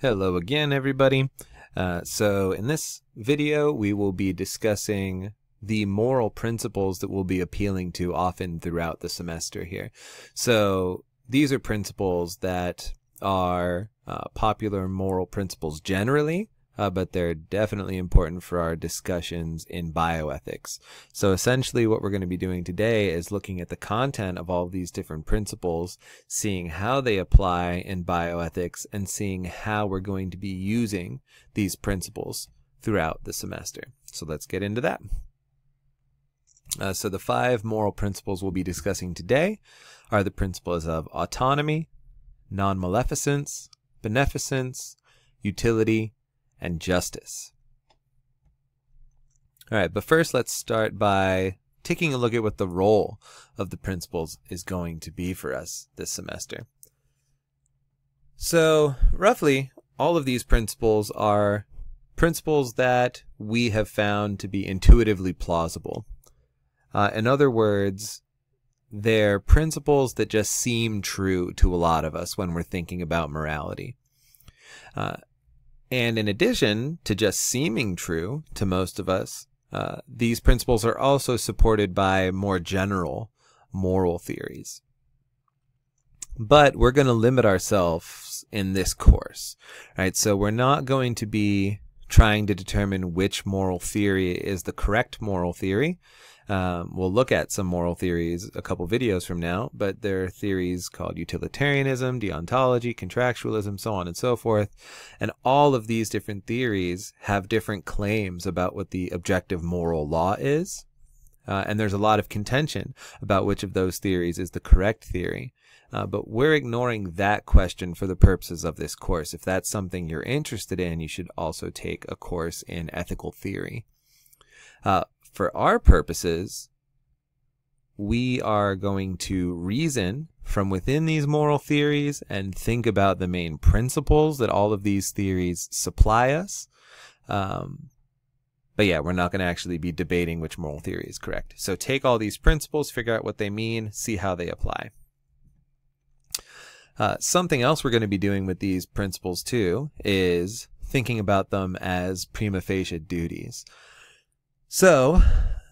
Hello again, everybody. So in this video, we will be discussing the moral principles that we'll be appealing to often throughout the semester here. So these are principles that are popular moral principles generally, but they're definitely important for our discussions in bioethics. So essentially what we're going to be doing today is looking at the content of all of these different principles, seeing how they apply in bioethics, and seeing how we're going to be using these principles throughout the semester. So let's get into that. So the 5 moral principles we'll be discussing today are the principles of autonomy, non-maleficence, beneficence, utility, and justice. All right, but first let's start by taking a look at what the role of the principles is going to be for us this semester. So roughly, all of these principles are principles that we have found to be intuitively plausible. In other words, they're principles that just seem true to a lot of us when we're thinking about morality. And in addition to just seeming true to most of us, these principles are also supported by more general moral theories. But we're going to limit ourselves in this course, right? So we're not going to be trying to determine which moral theory is the correct moral theory. We'll look at some moral theories a couple videos from now, but there are theories called utilitarianism, deontology, contractualism, so on and so forth. And all of these different theories have different claims about what the objective moral law is. And there's a lot of contention about which of those theories is the correct theory. But we're ignoring that question for the purposes of this course. If that's something you're interested in, you should also take a course in ethical theory. For our purposes, we are going to reason from within these moral theories and think about the main principles that all of these theories supply us. But yeah, we're not going to actually be debating which moral theory is correct. So take all these principles, figure out what they mean, see how they apply. Something else we're going to be doing with these principles too is thinking about them as prima facie duties. So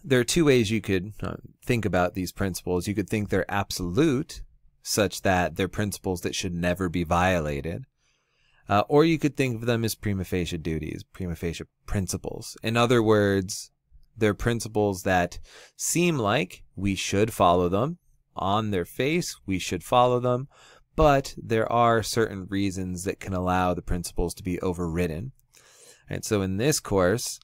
there are 2 ways you could think about these principles. You could think they're absolute, such that they're principles that should never be violated. Or you could think of them as prima facie duties, prima facie principles. In other words, they're principles that seem like we should follow them. On their face, we should follow them. But there are certain reasons that can allow the principles to be overridden. And so in this course,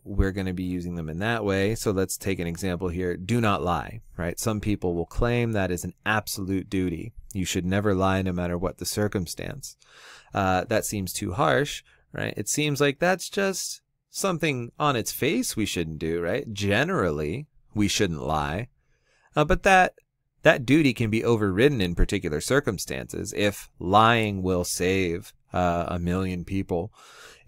we're going to be using them in that way. So let's take an example here. Do not lie, right? Some people will claim that is an absolute duty. You should never lie no matter what the circumstance. That seems too harsh, right? It seems like that's just something on its face we shouldn't do, right? Generally, we shouldn't lie. But that duty can be overridden in particular circumstances. If lying will save 1 million people,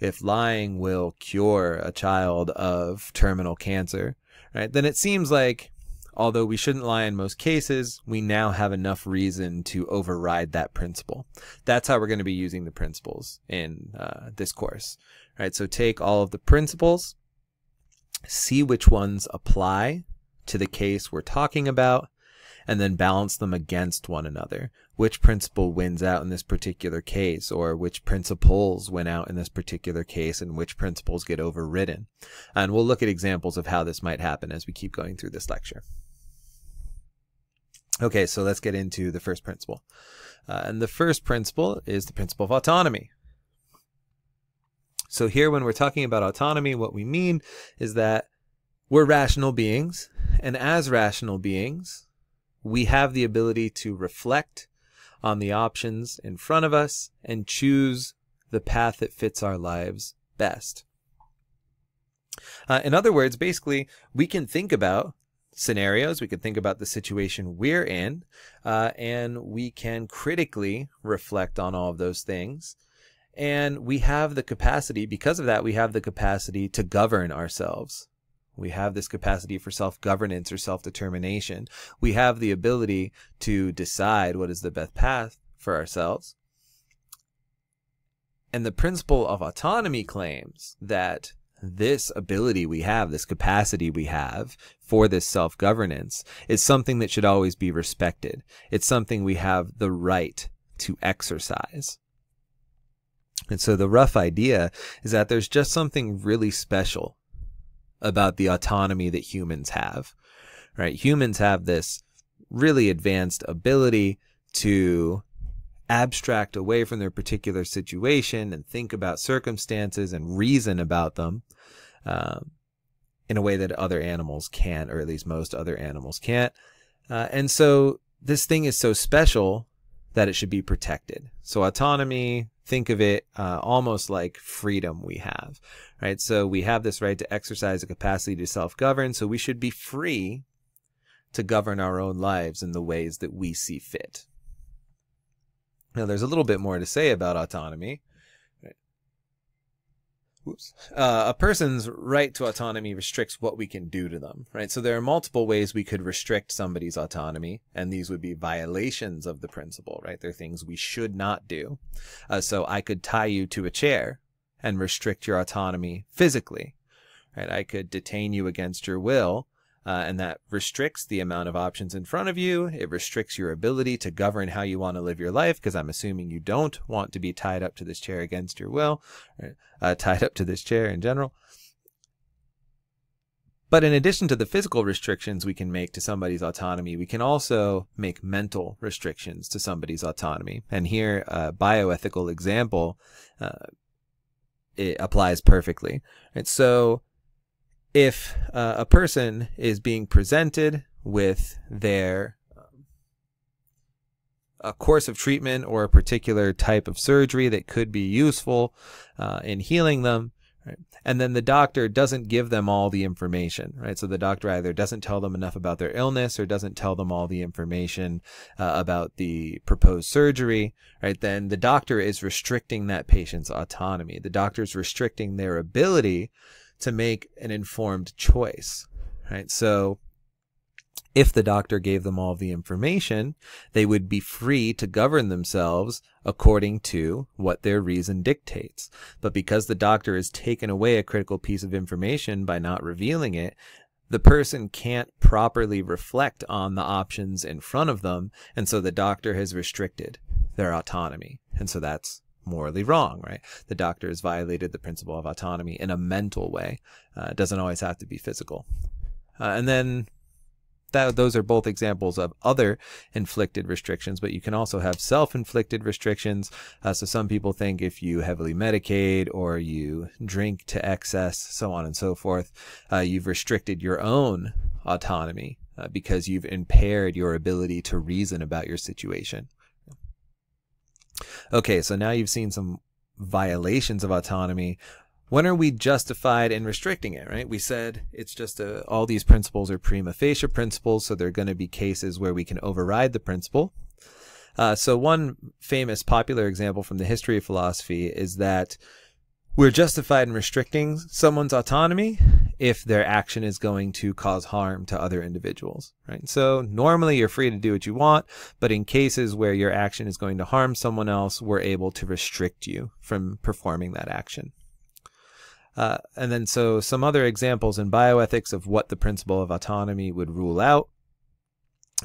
if lying will cure a child of terminal cancer, right, then it seems like, although we shouldn't lie in most cases, we now have enough reason to override that principle. That's how we're going to be using the principles in this course, right? So take all of the principles, see which ones apply to the case we're talking about, and then balance them against one another. Which principle wins out in this particular case, or which principles win out in this particular case, and which principles get overridden. And we'll look at examples of how this might happen as we keep going through this lecture. Okay, so let's get into the first principle. And the first principle is the principle of autonomy. So here, when we're talking about autonomy, what we mean is that we're rational beings, and as rational beings, we have the ability to reflect on the options in front of us and choose the path that fits our lives best. In other words, basically, we can think about scenarios, we can think about the situation we're in, and we can critically reflect on all of those things. And we have the capacity, because of that, we have the capacity to govern ourselves. We have this capacity for self-governance or self-determination. We have the ability to decide what is the best path for ourselves. And the principle of autonomy claims that this ability we have, this capacity we have for this self-governance, is something that should always be respected. It's something we have the right to exercise. And so the rough idea is that there's just something really special about the autonomy that humans have, right? Humans have this really advanced ability to abstract away from their particular situation and think about circumstances and reason about them in a way that other animals can't, or at least most other animals can't. And so this thing is so special that it should be protected. So autonomy, think of it almost like freedom we have, right? So we have this right to exercise a capacity to self-govern, so we should be free to govern our own lives in the ways that we see fit. Now, there's a little bit more to say about autonomy. A person's right to autonomy restricts what we can do to them, right? So there are multiple ways we could restrict somebody's autonomy, and these would be violations of the principle, right? They're things we should not do. So I could tie you to a chair and restrict your autonomy physically, right? I could detain you against your will, and that restricts the amount of options in front of you. It restricts your ability to govern how you want to live your life, because I'm assuming you don't want to be tied up to this chair against your will, or tied up to this chair in general. But in addition to the physical restrictions we can make to somebody's autonomy, we can also make mental restrictions to somebody's autonomy. And here, a bioethical example, it applies perfectly. And so if a person is being presented with their a course of treatment or a particular type of surgery that could be useful in healing them, right, and then the doctor doesn't give them all the information, right? So the doctor either doesn't tell them enough about their illness or doesn't tell them all the information about the proposed surgery, right? Then the doctor is restricting that patient's autonomy. The doctor is restricting their ability to make an informed choice, right? So if the doctor gave them all the information, they would be free to govern themselves according to what their reason dictates. But because the doctor has taken away a critical piece of information by not revealing it, the person can't properly reflect on the options in front of them, and so the doctor has restricted their autonomy. And so that's morally wrong, right? The doctor has violated the principle of autonomy in a mental way. It doesn't always have to be physical. And then those are both examples of other inflicted restrictions, but you can also have self-inflicted restrictions. So some people think if you heavily medicate or you drink to excess, so on and so forth, you've restricted your own autonomy because you've impaired your ability to reason about your situation. Okay, so now you've seen some violations of autonomy. When are we justified in restricting it, right? We said it's just all these principles are prima facie principles, so there are going to be cases where we can override the principle. So one famous popular example from the history of philosophy is that we're justified in restricting someone's autonomy if their action is going to cause harm to other individuals, right? So normally you're free to do what you want, but in cases where your action is going to harm someone else, we're able to restrict you from performing that action. And then so some other examples in bioethics of what the principle of autonomy would rule out.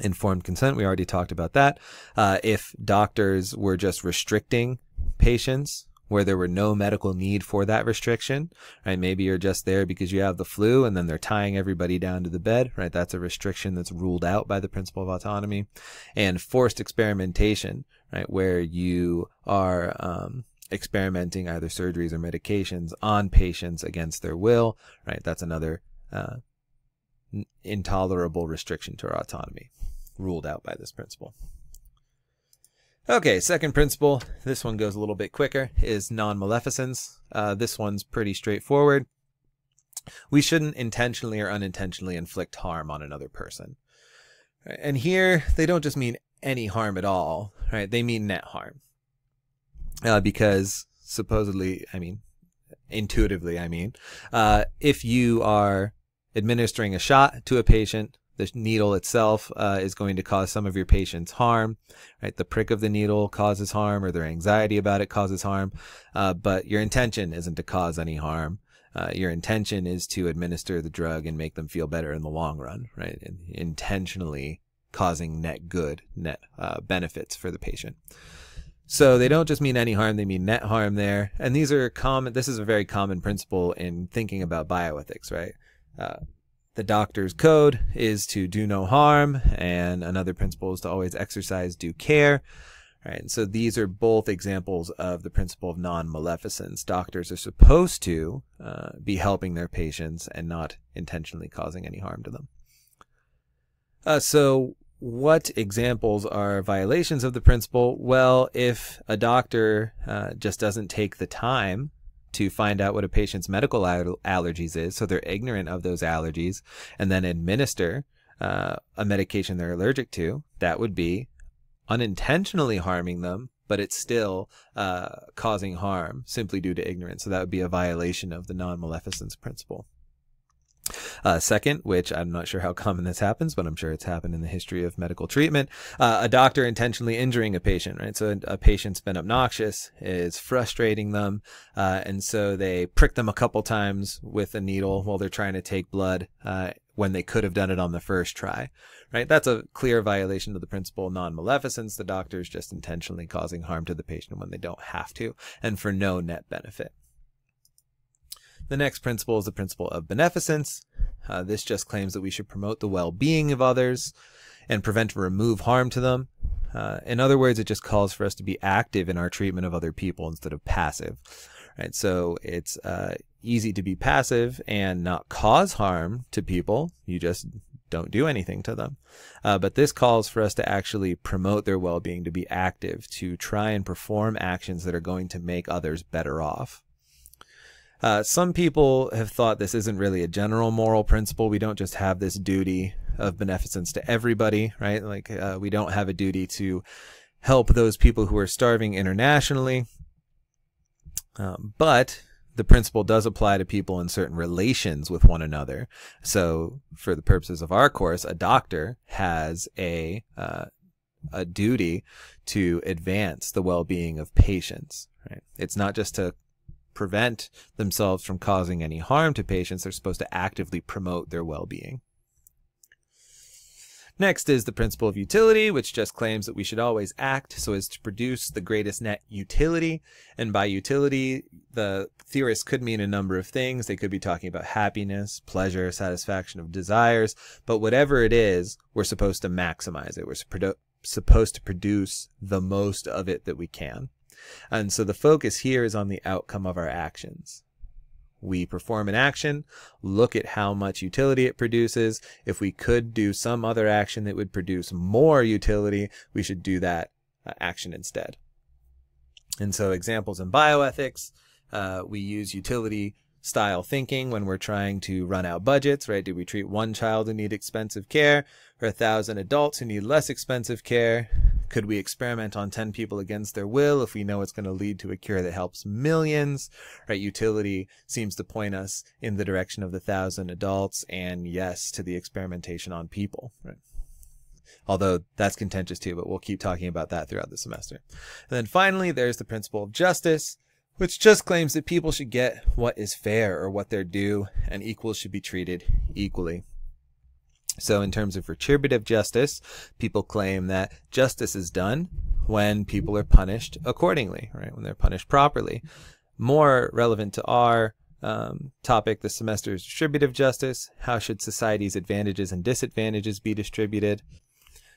Informed consent, we already talked about that. If doctors were just restricting patients where there were no medical need for that restriction, right? Maybe you're just there because you have the flu and then they're tying everybody down to the bed, right? That's a restriction that's ruled out by the principle of autonomy. And forced experimentation, right? Where you are experimenting either surgeries or medications on patients against their will, right? That's another intolerable restriction to our autonomy, ruled out by this principle. Okay, second principle, this one goes a little bit quicker, is non-maleficence. This one's pretty straightforward. We shouldn't intentionally or unintentionally inflict harm on another person. And here, they don't just mean any harm at all, right? They mean net harm. Because supposedly, intuitively, if you are administering a shot to a patient, The needle itself is going to cause some of your patients harm, right? The prick of the needle causes harm, or their anxiety about it causes harm, but your intention isn't to cause any harm. Your intention is to administer the drug and make them feel better in the long run, right? And intentionally causing net good, net benefits for the patient. So they don't just mean any harm, they mean net harm there. And these are common, this is a very common principle in thinking about bioethics, right? The doctor's code is to do no harm, and another principle is to always exercise due care. Right? And so these are both examples of the principle of non-maleficence. Doctors are supposed to be helping their patients and not intentionally causing any harm to them. So what examples are violations of the principle? Well, if a doctor just doesn't take the time to find out what a patient's medical allergies is, so they're ignorant of those allergies, and then administer a medication they're allergic to, that would be unintentionally harming them, but it's still causing harm simply due to ignorance. So that would be a violation of the non-maleficence principle. Second, which I'm not sure how common this happens, but I'm sure it's happened in the history of medical treatment, a doctor intentionally injuring a patient, right? So a patient's been obnoxious, is frustrating them, and so they prick them a couple times with a needle while they're trying to take blood when they could have done it on the first try, right? That's a clear violation of the principle of non-maleficence. The doctor is just intentionally causing harm to the patient when they don't have to, and for no net benefit. The next principle is the principle of beneficence. This just claims that we should promote the well-being of others and prevent or remove harm to them. In other words, it just calls for us to be active in our treatment of other people instead of passive. Right? So it's easy to be passive and not cause harm to people. You just don't do anything to them. But this calls for us to actually promote their well-being, to be active, to try and perform actions that are going to make others better off. Some people have thought this isn't really a general moral principle. We don't just have this duty of beneficence to everybody, right? Like we don't have a duty to help those people who are starving internationally. But the principle does apply to people in certain relations with one another. So for the purposes of our course, a doctor has a duty to advance the well-being of patients, right? It's not just to prevent themselves from causing any harm to patients. They're supposed to actively promote their well-being. Next is the principle of utility, which just claims that we should always act so as to produce the greatest net utility. And by utility, the theorists could mean a number of things. They could be talking about happiness, pleasure, satisfaction of desires, but whatever it is, we're supposed to maximize it. We're supposed to produce the most of it that we can. And so the focus here is on the outcome of our actions. We perform an action, look at how much utility it produces. If we could do some other action that would produce more utility, we should do that action instead. And so examples in bioethics, we use utility style thinking when we're trying to run out budgets, right? Do we treat one child who needs expensive care or 1,000 adults who need less expensive care? Could we experiment on 10 people against their will if we know it's going to lead to a cure that helps millions? Right? Utility seems to point us in the direction of the 1,000 adults and yes to the experimentation on people. Right? Although that's contentious too, but we'll keep talking about that throughout the semester. And then finally, there's the principle of justice, which just claims that people should get what is fair or what they're due, and equals should be treated equally. So in terms of retributive justice, people claim that justice is done when people are punished accordingly, right? When they're punished properly. More relevant to our topic this semester is distributive justice. How should society's advantages and disadvantages be distributed?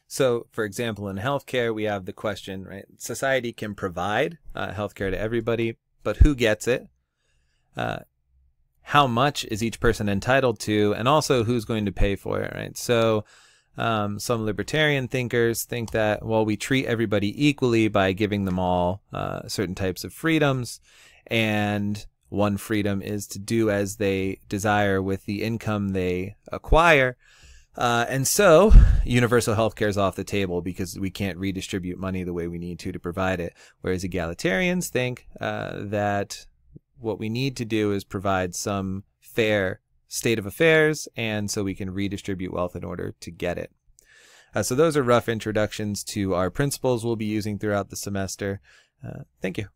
So, for example, in healthcare, we have the question, right? Society can provide healthcare to everybody, but who gets it? How much is each person entitled to, and also who's going to pay for it, right? So some libertarian thinkers think that, well, we treat everybody equally by giving them all certain types of freedoms, and one freedom is to do as they desire with the income they acquire. And so universal health care is off the table because we can't redistribute money the way we need to provide it. Whereas egalitarians think that what we need to do is provide some fair state of affairs, and so we can redistribute wealth in order to get it. So those are rough introductions to our principles we'll be using throughout the semester. Thank you.